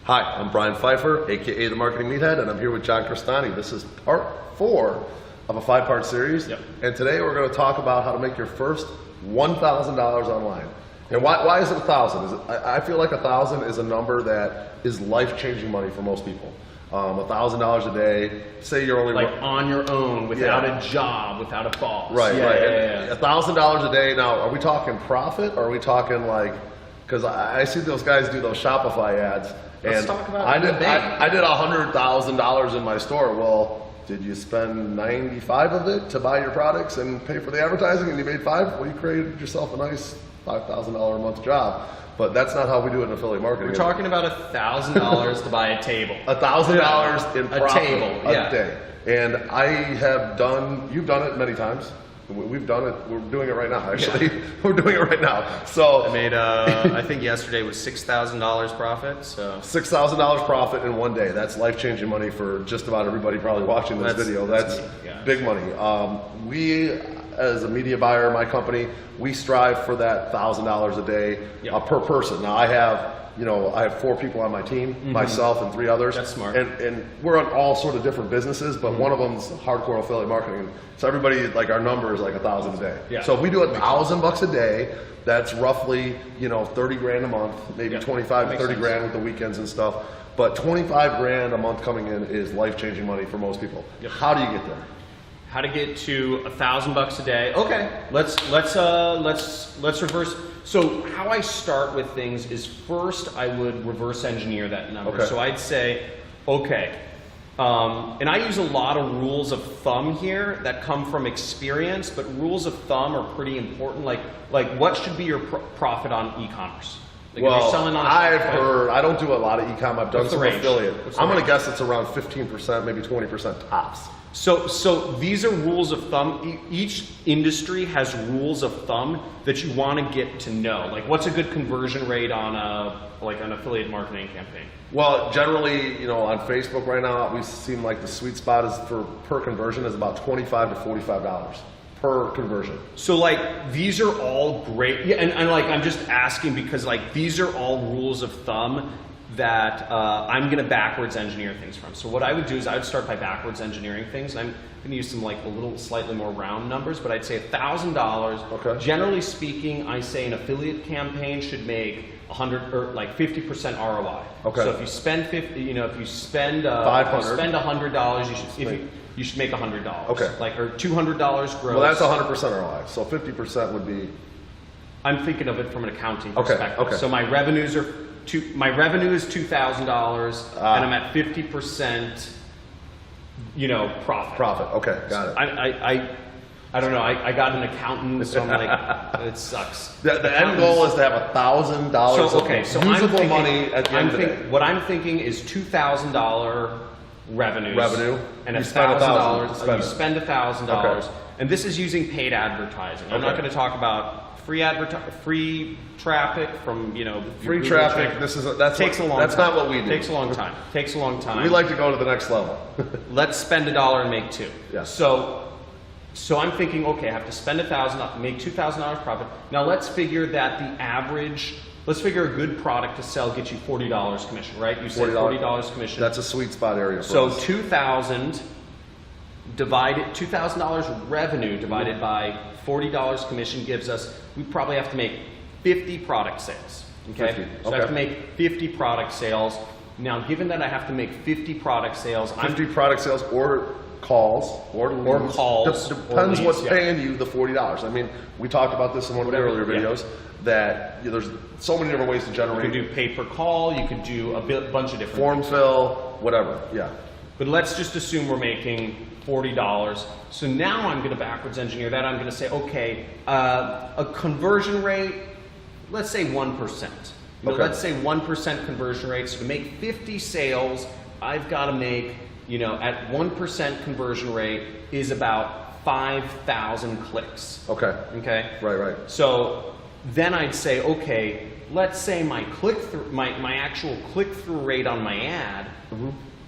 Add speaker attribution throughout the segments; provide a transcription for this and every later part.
Speaker 1: Hi, I'm Brian Pfeiffer, aka the Marketing Meathead, and I'm here with John Crestani. This is part 4 of a 5-part series, and today we're going to talk about how to make your first $1,000 online. And why is it 1,000? I feel like 1,000 is a number that is life-changing money for most people. $1,000 a day. Say you're only
Speaker 2: like on your own, without a job, without a boss.
Speaker 1: Right. $1,000 a day. Now, are we talking profit, or are we talking like? Because I see those guys do those Shopify ads.
Speaker 2: Let's talk about
Speaker 1: I did $100,000 in my store. Well, did you spend 95 of it to buy your products and pay for the advertising, and you made 5? Well, you created yourself a nice $5,000 a month job. But that's not how we do it in affiliate marketing.
Speaker 2: We're talking about $1,000 to buy a table.
Speaker 1: $1,000 in profit
Speaker 2: a
Speaker 1: day. And I have done, you've done it many times. We've done it. We're doing it right now, actually. Yeah. We're doing it right now. So
Speaker 2: I made, I think yesterday was $6,000 profit. So
Speaker 1: $6,000 profit in one day. That's life-changing money for just about everybody probably watching this video. That's big money. We, as a media buyer, my company, we strive for that $1,000 a day per person. Now I have, I have 4 people on my team, myself and 3 others.
Speaker 2: That's smart.
Speaker 1: And we're on all sort of different businesses, but one of them's hardcore affiliate marketing. So everybody, like our number is like 1,000 a day. Yeah. So if we do $1,000 a day, that's roughly, 30 grand a month, maybe 25 to 30 grand with the weekends and stuff. But 25 grand a month coming in is life-changing money for most people. How do you get there?
Speaker 2: How to get to $1,000 a day? Okay, let's reverse. So how I start with things is first I would reverse engineer that number. Okay. So I'd say, okay, and I use a lot of rules of thumb here that come from experience, but rules of thumb are pretty important. Like what should be your profit on e-commerce? Like
Speaker 1: well, if you're selling on I've heard, I don't do a lot of e-com. I've done some affiliate. I'm going to guess it's around 15%, maybe 20% tops.
Speaker 2: So these are rules of thumb. Each industry has rules of thumb that you want to get to know. Like, what's a good conversion rate on an affiliate marketing campaign?
Speaker 1: Well, generally, on Facebook right now, we seem like the sweet spot is per conversion is about $25 to $45 per conversion.
Speaker 2: So these are all great, and I'm just asking because these are all rules of thumb that I'm going to backwards engineer things from. So what I would do is I would start by backwards engineering things. I'm going to use some a little slightly more round numbers, but I'd say $1,000. Okay. Generally speaking, I say an affiliate campaign should make 100 or 50% ROI. Okay. So if you spend if you spend $100, you should make $100. Okay. Or $200 gross.
Speaker 1: Well, that's 100% ROI. So 50% would be.
Speaker 2: I'm thinking of it from an accounting perspective. Okay. So my revenues are. My revenue is $2,000, and I'm at 50%, profit.
Speaker 1: Profit. Okay, got it.
Speaker 2: I don't know. I got an accountant, so I'm like, it sucks.
Speaker 1: The end goal is to have $1,000 of usable money at the end of the day.
Speaker 2: What I'm thinking is $2,000 revenues. And $1,000. You spend $1,000, and this is using paid advertising. I'm not going to talk about free traffic from
Speaker 1: free traffic. That takes a long time. That's not what we do.
Speaker 2: Takes a long time. Takes a long time.
Speaker 1: We like to go to the next level.
Speaker 2: Let's spend $1 and make $2. Yeah. So I'm thinking, okay, I have to spend $1,000, make $2,000 profit. Now let's figure that the average. Let's figure a good product to sell gets you $40 commission, right? You said $40 commission.
Speaker 1: That's a sweet spot area.
Speaker 2: So $2,000 revenue divided by $40 commission gives us, we probably have to make 50 product sales. Okay? So I have to make 50 product sales. Now, given that I have to make 50 product sales,
Speaker 1: 50 product sales or calls or leads. Depends what's paying you the $40. I mean, we talked about this in one of the earlier videos that there's so many different ways to generate.
Speaker 2: You could do pay per call. You could do a bunch of different
Speaker 1: form fill, whatever. Yeah.
Speaker 2: But let's just assume we're making $40. So now I'm going to backwards engineer that. I'm going to say, okay, a conversion rate, let's say 1%. Let's say 1% conversion rate. So to make 50 sales, I've got to make, at 1% conversion rate is about 5,000 clicks. Okay. Okay.
Speaker 1: Right.
Speaker 2: So then I'd say, okay, let's say my click-through, my actual click-through rate on my ad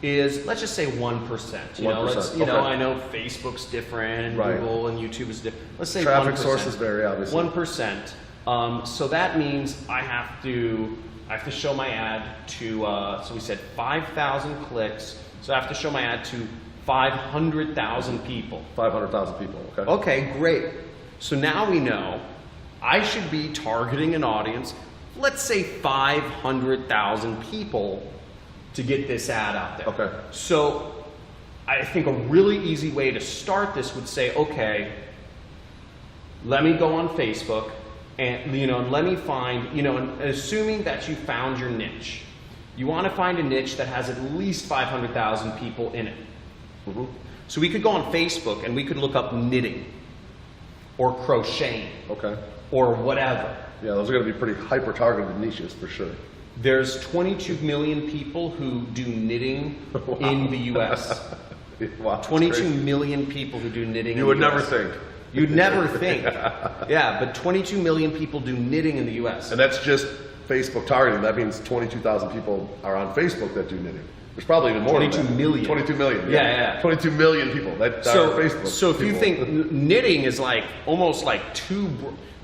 Speaker 2: is, let's just say 1%. 1%. I know Facebook's different, Google and YouTube is different. Let's say
Speaker 1: traffic sources vary, obviously.
Speaker 2: 1%. So that means I have I have to show my ad to, so we said 5,000 clicks. So I have to show my ad to 500,000 people.
Speaker 1: 500,000 people, okay.
Speaker 2: Okay, great. So now we know I should be targeting an audience, let's say 500,000 people to get this ad out there.
Speaker 1: Okay.
Speaker 2: So I think a really easy way to start this would say, okay, let me go on Facebook and, and let me find, and assuming that you found your niche, you want to find a niche that has at least 500,000 people in it.
Speaker 1: Mm-hmm.
Speaker 2: So we could go on Facebook and we could look up knitting or crocheting.
Speaker 1: Okay.
Speaker 2: Or whatever.
Speaker 1: Yeah, those are going to be pretty hyper-targeted niches for sure.
Speaker 2: There's 22 million people who do knitting
Speaker 1: Wow.
Speaker 2: in the U.S.
Speaker 1: Wow,
Speaker 2: 22 million people who do knitting
Speaker 1: You
Speaker 2: in
Speaker 1: would
Speaker 2: the
Speaker 1: never
Speaker 2: US.
Speaker 1: think.
Speaker 2: You'd never think. Yeah, but 22 million people do knitting in the U.S.
Speaker 1: And that's just Facebook targeting. That means 22,000 people are on Facebook that do knitting. There's probably even more
Speaker 2: 22
Speaker 1: than that.
Speaker 2: million.
Speaker 1: 22 million.
Speaker 2: Yeah.
Speaker 1: 22 million people that are on Facebook.
Speaker 2: So if you
Speaker 1: people.
Speaker 2: think knitting is like almost like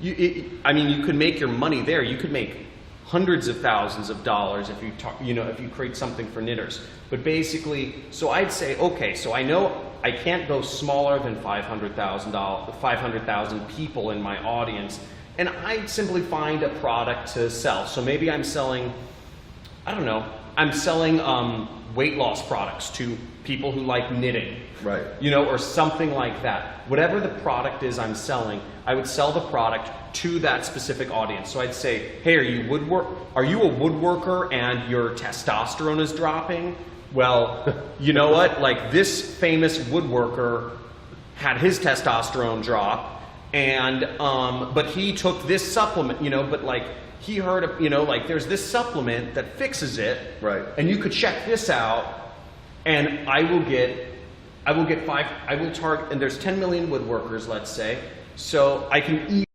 Speaker 2: you could make your money there. You could make hundreds of thousands of dollars if you if you create something for knitters. But basically, so I'd say, okay, so I know I can't go smaller than 500,000 people in my audience, and I'd simply find a product to sell. So maybe I'm selling, I don't know, I'm selling weight loss products to people who like knitting.
Speaker 1: Right.
Speaker 2: Or something like that. Whatever the product is I'm selling, I would sell the product to that specific audience. So I'd say, hey, are you a woodworker and your testosterone is dropping? Well, you know what? Like this famous woodworker had his testosterone drop, and but he took this supplement, but like he heard of, like there's this supplement that fixes it.
Speaker 1: Right.
Speaker 2: And you could check this out, and I will target, and there's 10 million woodworkers, let's say, so I can